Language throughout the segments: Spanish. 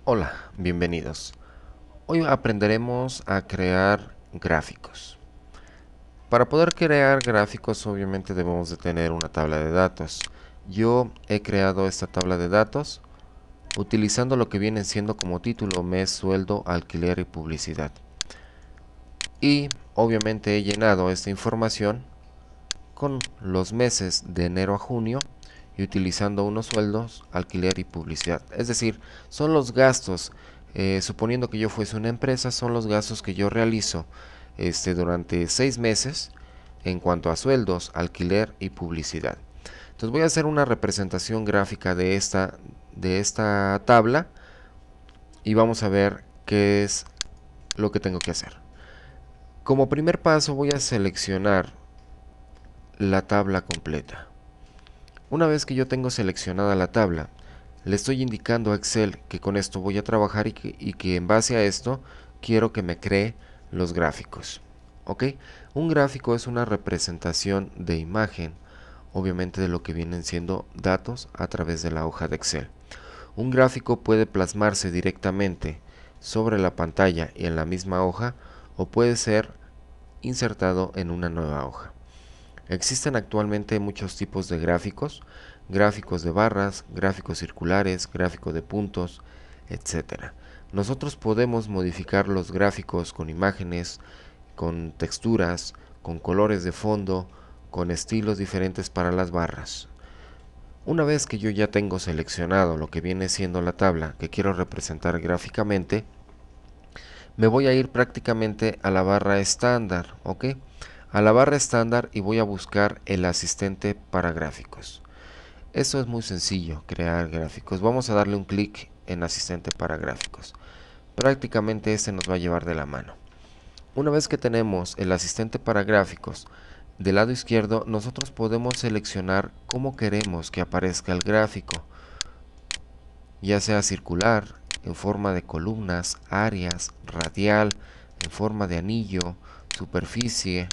Hola, bienvenidos. Hoy aprenderemos a crear gráficos. Para poder crear gráficos obviamente debemos de tener una tabla de datos. Yo he creado esta tabla de datos utilizando lo que viene siendo como título mes, sueldo, alquiler y publicidad. Y obviamente he llenado esta información con los meses de enero a junio y utilizando unos sueldos, alquiler y publicidad. Es decir, son los gastos, suponiendo que yo fuese una empresa, son los gastos que yo realizo durante 6 meses en cuanto a sueldos, alquiler y publicidad. Entonces voy a hacer una representación gráfica de esta tabla y vamos a ver qué es lo que tengo que hacer. Como primer paso voy a seleccionar la tabla completa. Una vez que yo tengo seleccionada la tabla, le estoy indicando a Excel que con esto voy a trabajar y que en base a esto quiero que me cree los gráficos. ¿Ok? Un gráfico es una representación de imagen, obviamente de lo que vienen siendo datos a través de la hoja de Excel. Un gráfico puede plasmarse directamente sobre la pantalla y en la misma hoja o puede ser insertado en una nueva hoja. Existen actualmente muchos tipos de gráficos, gráficos de barras, gráficos circulares, gráficos de puntos, etc. Nosotros podemos modificar los gráficos con imágenes, con texturas, con colores de fondo, con estilos diferentes para las barras. Una vez que yo ya tengo seleccionado lo que viene siendo la tabla que quiero representar gráficamente, me voy a ir prácticamente a la barra estándar, ¿ok? A la barra estándar y voy a buscar el asistente para gráficos. Eso es muy sencillo, crear gráficos. Vamos a darle un clic en asistente para gráficos. Prácticamente este nos va a llevar de la mano. Una vez que tenemos el asistente para gráficos, del lado izquierdo nosotros podemos seleccionar cómo queremos que aparezca el gráfico, ya sea circular, en forma de columnas, áreas, radial, en forma de anillo, superficie,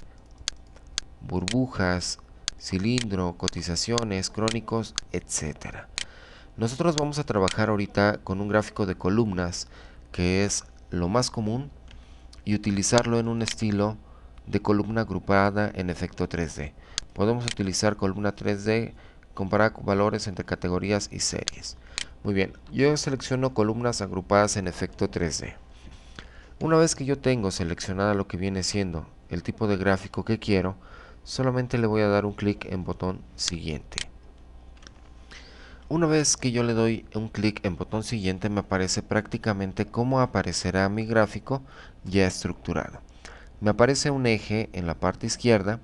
burbujas, cilindro, cotizaciones, crónicos, etc. Nosotros vamos a trabajar ahorita con un gráfico de columnas, que es lo más común, y utilizarlo en un estilo de columna agrupada en efecto 3D. Podemos utilizar columna 3D, comparar valores entre categorías y series. Muy bien, yo selecciono columnas agrupadas en efecto 3D. Una vez que yo tengo seleccionada lo que viene siendo el tipo de gráfico que quiero, solamente le voy a dar un clic en botón siguiente. Una vez que yo le doy un clic en botón siguiente, me aparece prácticamente cómo aparecerá mi gráfico ya estructurado. Me aparece un eje en la parte izquierda,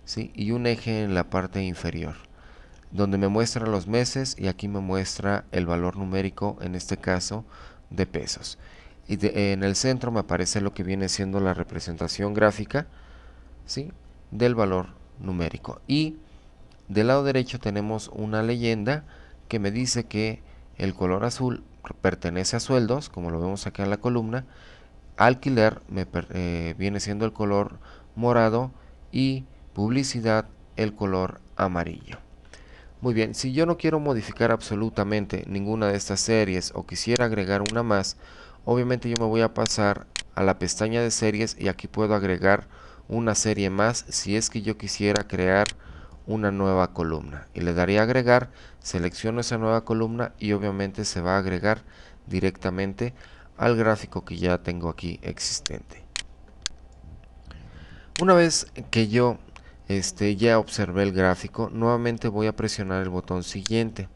¿sí? Y un eje en la parte inferior, donde me muestra los meses y aquí me muestra el valor numérico, en este caso de pesos. Y en el centro me aparece lo que viene siendo la representación gráfica, ¿sí? Del valor numérico. Y del lado derecho tenemos una leyenda que me dice que el color azul pertenece a sueldos, como lo vemos acá en la columna. Alquiler viene siendo el color morado y publicidad el color amarillo. Muy bien, si yo no quiero modificar absolutamente ninguna de estas series o quisiera agregar una más, obviamente yo me voy a pasar a la pestaña de series y aquí puedo agregar una serie más si es que yo quisiera crear una nueva columna. Y le daría a agregar, selecciono esa nueva columna y obviamente se va a agregar directamente al gráfico que ya tengo aquí existente. Una vez que yo ya observé el gráfico, nuevamente voy a presionar el botón siguiente.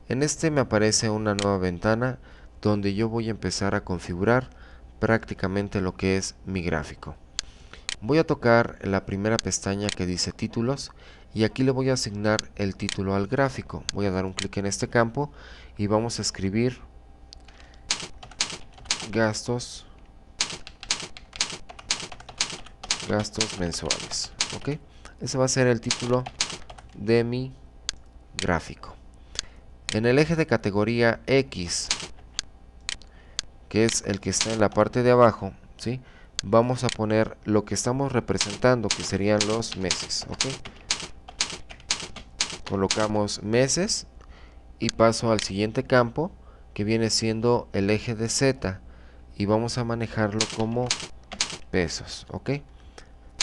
En este me aparece una nueva ventana donde yo voy a empezar a configurar prácticamente lo que es mi gráfico. Voy a tocar la primera pestaña que dice títulos y aquí le voy a asignar el título al gráfico. Voy a dar un clic en este campo y vamos a escribir gastos mensuales. ¿Ok? Ese va a ser el título de mi gráfico. En el eje de categoría X, que es el que está en la parte de abajo, ¿sí? Vamos a poner lo que estamos representando, que serían los meses. ¿Ok? Colocamos meses y paso al siguiente campo que viene siendo el eje de Z y vamos a manejarlo como pesos, ¿ok?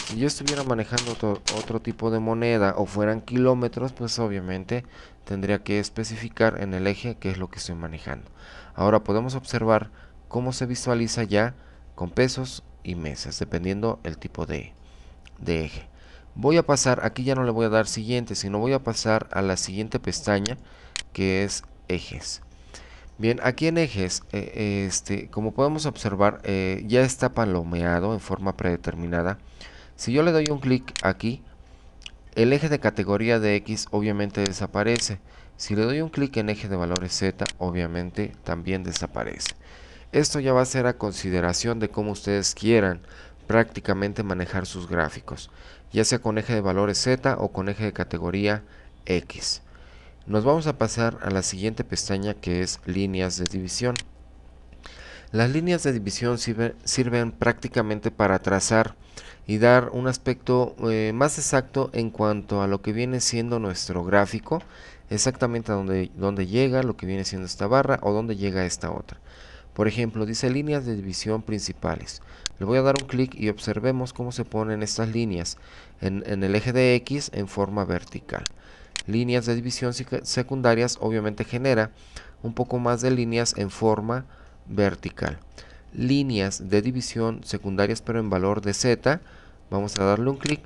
Si yo estuviera manejando otro tipo de moneda o fueran kilómetros, pues obviamente tendría que especificar en el eje qué es lo que estoy manejando. Ahora podemos observar cómo se visualiza ya con pesos y mesas, dependiendo el tipo de eje. Voy a pasar, aquí ya no le voy a dar siguiente, sino voy a pasar a la siguiente pestaña, que es ejes. Bien, aquí en ejes, como podemos observar, ya está palomeado en forma predeterminada. Si yo le doy un clic aquí, el eje de categoría de X obviamente desaparece. Si le doy un clic en eje de valores Z, obviamente también desaparece. Esto ya va a ser a consideración de cómo ustedes quieran prácticamente manejar sus gráficos, ya sea con eje de valores Z o con eje de categoría X. Nos vamos a pasar a la siguiente pestaña, que es líneas de división. Las líneas de división sirven prácticamente para trazar y dar un aspecto más exacto en cuanto a lo que viene siendo nuestro gráfico, exactamente a dónde llega lo que viene siendo esta barra o dónde llega esta otra. Por ejemplo, dice líneas de división principales. Le voy a dar un clic y observemos cómo se ponen estas líneas en el eje de X en forma vertical. Líneas de división secundarias obviamente genera un poco más de líneas en forma vertical. Líneas de división secundarias pero en valor de Z, vamos a darle un clic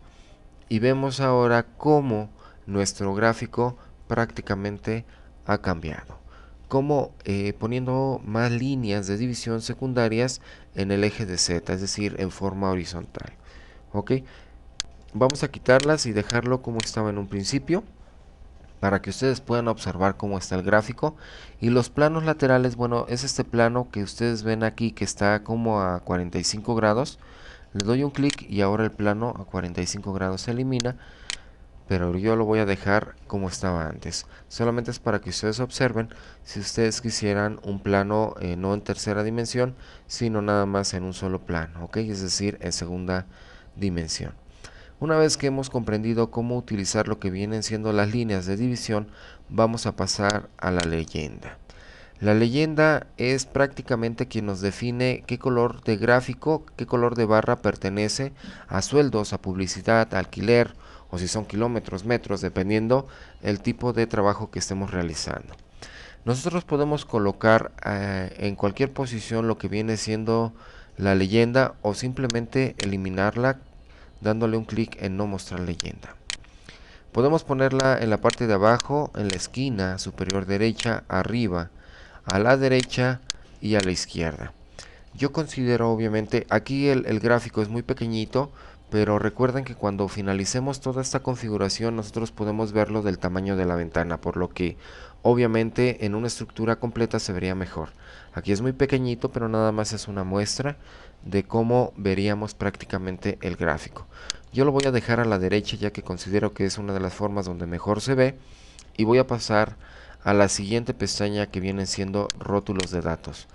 y vemos ahora cómo nuestro gráfico prácticamente ha cambiado. Como poniendo más líneas de división secundarias en el eje de Z, es decir, en forma horizontal. ¿Ok? Vamos a quitarlas y dejarlo como estaba en un principio, para que ustedes puedan observar cómo está el gráfico. Y los planos laterales, bueno, es este plano que ustedes ven aquí que está como a 45 grados. Le doy un clic y ahora el plano a 45 grados se elimina, pero yo lo voy a dejar como estaba antes. Solamente es para que ustedes observen si ustedes quisieran un plano no en tercera dimensión, sino nada más en un solo plano, ¿ok? Es decir, en segunda dimensión. Una vez que hemos comprendido cómo utilizar lo que vienen siendo las líneas de división, vamos a pasar a la leyenda. La leyenda es prácticamente quien nos define qué color de gráfico, qué color de barra pertenece a sueldos, a publicidad, a alquiler, o si son kilómetros, metros, dependiendo el tipo de trabajo que estemos realizando. Nosotros podemos colocar en cualquier posición lo que viene siendo la leyenda o simplemente eliminarla dándole un clic en no mostrar leyenda. Podemos ponerla en la parte de abajo, en la esquina superior derecha, arriba, a la derecha y a la izquierda. Yo considero obviamente, aquí el gráfico es muy pequeñito, pero recuerden que cuando finalicemos toda esta configuración nosotros podemos verlo del tamaño de la ventana, por lo que obviamente en una estructura completa se vería mejor. Aquí es muy pequeñito, pero nada más es una muestra de cómo veríamos prácticamente el gráfico. Yo lo voy a dejar a la derecha ya que considero que es una de las formas donde mejor se ve, y voy a pasar a la siguiente pestaña, que vienen siendo rótulos de datos.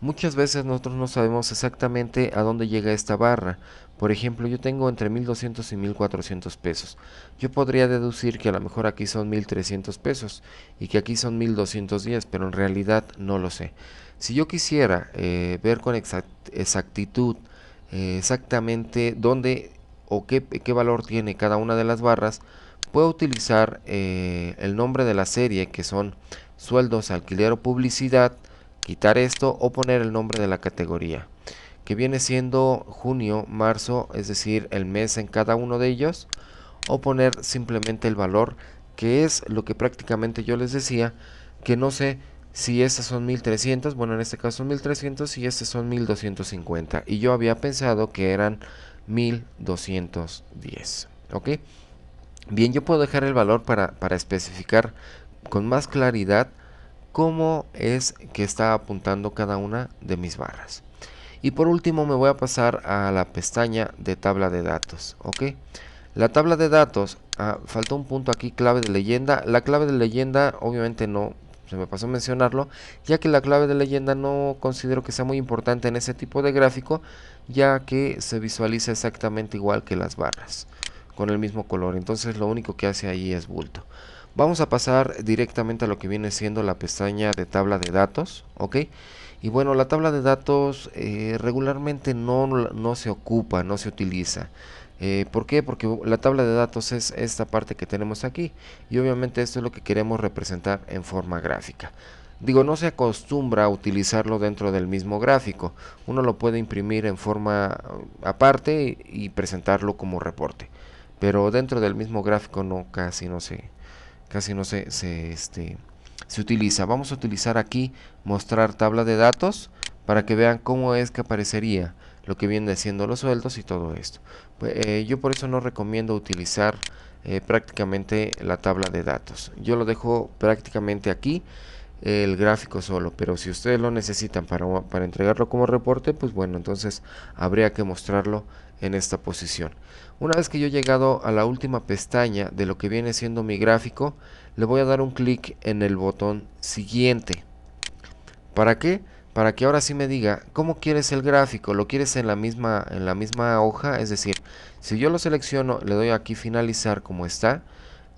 Muchas veces nosotros no sabemos exactamente a dónde llega esta barra. Por ejemplo, yo tengo entre 1200 y 1400 pesos. Yo podría deducir que a lo mejor aquí son 1300 pesos y que aquí son 1210, pero en realidad no lo sé. Si yo quisiera ver con exactitud exactamente dónde o qué valor tiene cada una de las barras, puedo utilizar el nombre de la serie, que son sueldos, alquiler o publicidad, quitar esto o poner el nombre de la categoría, que viene siendo junio, marzo, es decir, el mes en cada uno de ellos, o poner simplemente el valor, que es lo que prácticamente yo les decía, que no sé si estas son 1300, bueno, en este caso son 1300 y estos son 1250, y yo había pensado que eran 1210, ¿ok? Bien, yo puedo dejar el valor para especificar con más claridad cómo es que está apuntando cada una de mis barras. Y por último me voy a pasar a la pestaña de tabla de datos, ¿ok? La tabla de datos, faltó un punto aquí, clave de leyenda. La clave de leyenda obviamente no, se me pasó mencionarlo, ya que la clave de leyenda no considero que sea muy importante en ese tipo de gráfico, ya que se visualiza exactamente igual que las barras, con el mismo color. Entonces lo único que hace ahí es bulto. Vamos a pasar directamente a lo que viene siendo la pestaña de tabla de datos, ¿ok? Y bueno, la tabla de datos regularmente no se ocupa, no se utiliza. ¿Por qué? Porque la tabla de datos es esta parte que tenemos aquí y obviamente esto es lo que queremos representar en forma gráfica. Digo, no se acostumbra a utilizarlo dentro del mismo gráfico. Uno lo puede imprimir en forma aparte y presentarlo como reporte. Pero dentro del mismo gráfico no, casi no se utiliza. Vamos a utilizar aquí mostrar tabla de datos para que vean cómo es que aparecería lo que viene siendo los sueldos y todo esto. Yo por eso no recomiendo utilizar prácticamente la tabla de datos. Yo lo dejo prácticamente aquí el gráfico solo, pero si ustedes lo necesitan para entregarlo como reporte, pues bueno, entonces habría que mostrarlo en esta posición. Una vez que yo he llegado a la última pestaña de lo que viene siendo mi gráfico, le voy a dar un clic en el botón siguiente. ¿Para qué? Para que ahora sí me diga cómo quieres el gráfico. ¿Lo quieres en la misma hoja? Es decir, si yo lo selecciono, le doy aquí finalizar como está,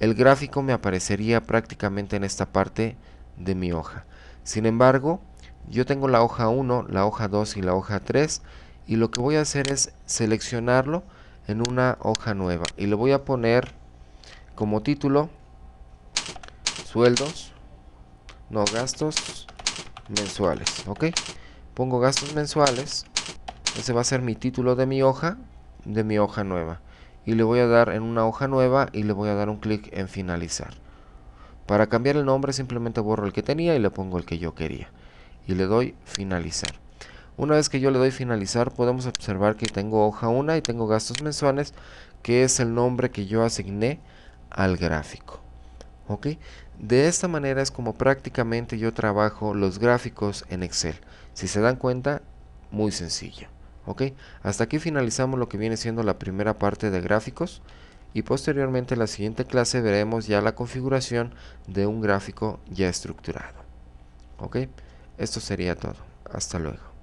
el gráfico me aparecería prácticamente en esta parte de mi hoja. Sin embargo, yo tengo la hoja 1, la hoja 2 y la hoja 3 y lo que voy a hacer es seleccionarlo en una hoja nueva y le voy a poner como título sueldos, no gastos mensuales, ¿ok? Pongo gastos mensuales, ese va a ser mi título de mi hoja nueva y le voy a dar en una hoja nueva y le voy a dar un clic en finalizar. Para cambiar el nombre simplemente borro el que tenía y le pongo el que yo quería y le doy finalizar. Una vez que yo le doy finalizar podemos observar que tengo hoja 1 y tengo gastos mensuales, que es el nombre que yo asigné al gráfico. ¿Ok? De esta manera es como prácticamente yo trabajo los gráficos en Excel. Si se dan cuenta, muy sencillo. ¿Ok? Hasta aquí finalizamos lo que viene siendo la primera parte de gráficos y posteriormente en la siguiente clase veremos ya la configuración de un gráfico ya estructurado. ¿Ok? Esto sería todo. Hasta luego.